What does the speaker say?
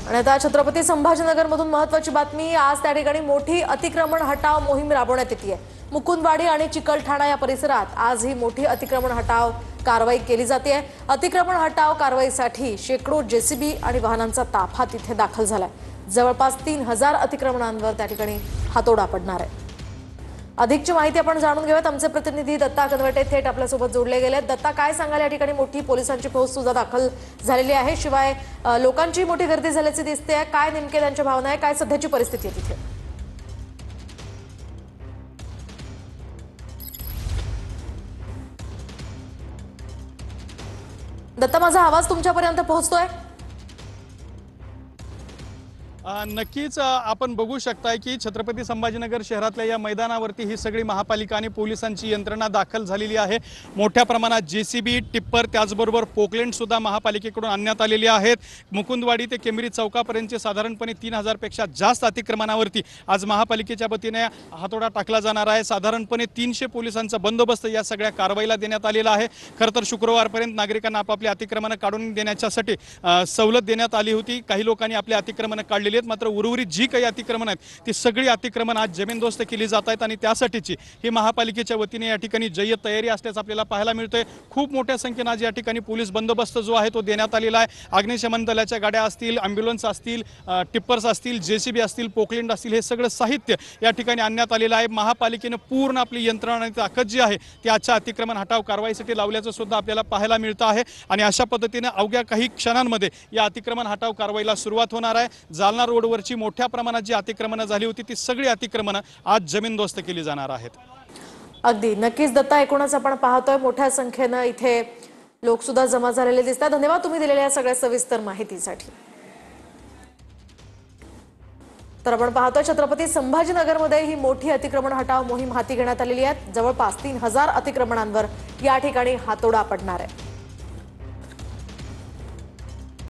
आणि आता छत्रपती संभाजीनगरमधून महत्त्वाची बातमी। आज त्या ठिकाणी मोठी अतिक्रमण हटाव मोहीम राबवण्यात येते आहे। मुकुंदवाडी आणि चिकलठाणा या परिसरात आज ही मोठी अतिक्रमण हटाव कारवाई केली जाते आहे। अतिक्रमण हटाव कारवाईसाठी शेकडो जेसीबी आणि वाहनांचा ताफा तिथे दाखल झालाय। जवळपास 3000 अतिक्रमणांवर त्या ठिकाणी हातोडा पडणार आहे। अधिकची माहिती आपण जाणून घेऊयात। आमचे प्रतिनिधी दत्ता कनवटे थेट आपल्यासोबत जोडले गेले। दत्ता, काय सांगाल? या ठिकाणी मोठी पोलिसांची फौज सुद्धा दाखल झालेली आहे, शिवाय लोकांची मोठी गर्दी झाल्याची दिसते आहे। काय नेमके त्यांच्या भावना आहे, काय सध्याची परिस्थिती आहे तिथे? दत्ता, माझा आवाज तुमच्यापर्यंत पोहोचतोय? नक्कीच आपण बघू शकताय की छत्रपती संभाजीनगर शहरातल्या या मैदानावरती ही सगळी महापालिका आणि पोलिसांची यंत्रणा दाखल झालेली आहे। मोठ्या प्रमाणात जेसीबी, टिप्पर, त्याचबरोबर पोकलेंड सुद्धा महापालिकेकडून आणण्यात आलेली आहेत। मुकुंदवाडी ते केमरी चौकापर्यंतचे साधारणपणे 3000 पेक्षा जास्त अतिक्रमणावरती आज महापालिकेच्या वतीने हातोडा टाकला जाणार आहे। साधारणपणे 300 पोलिसांचा बंदोबस्त या सगळ्या कारवाईला देण्यात आलेला आहे। खरं तर शुक्रवारपर्यंत नागरिकांना आपापली अतिक्रमणं काढून देण्यासाठी सवलत देण्यात आली होती। काही लोकांनी आपली अतिक्रमणं काढलेली, मात्र उर्वरित जी काही अतिक्रमण आहेत ती सगळी अतिक्रमण आज जमीनदोस्त केली जात आहेत आणि त्यासाठीची ही महापालिकेच्या वतीने या ठिकाणी जय्यत तयारी असल्याचं आपल्याला पाहायला मिळतंय। खूप मोठ्या संख्येने आज या ठिकाणी पोलीस बंदोबस्त जो आहे तो देण्यात आलेला आहे। अग्निशमन दलाच्या गाड्या असतील, ॲम्ब्युलन्स असतील, टिप्पर्स असतील, जेसीबी असतील, पोकलेंड असतील, हे सगळं साहित्य या ठिकाणी आणण्यात आलेलं आहे। महापालिकेने पूर्ण आपली यंत्रणा आणि ताकद जी आहे ती आजच्या अतिक्रमण हटाव कारवाईसाठी लावल्याचं सुद्धा आपल्याला पाहायला मिळतं आहे आणि अशा पद्धतीने अवघ्या काही क्षणांमध्ये या अतिक्रमण हटाव कारवाईला सुरुवात होणार आहे। जालना रोडवरची मोठ्या प्रमाणात जी अतिक्रमणं झाली होती ती सगळी अतिक्रमणं आज जमीनदोस्त केली जाणार आहेत। अगदी नक्कीच दत्ता, एकूणच आपण पाहतोय मोठ्या संख्येने इथे लोक सुद्धा जमा झालेले दिसतात। धन्यवाद तुम्ही दिलेल्या या सगळ्या सविस्तर माहितीसाठी। तर आपण पाहतोय छत्रपती संभाजीनगरमध्ये ही मोठी अतिक्रमण हटाव मोहीम हाती घेण्यात आलेली आहे। जवळपास 3000 अतिक्रमणांवर या ठिकाणी हातोडा पडणार आहे।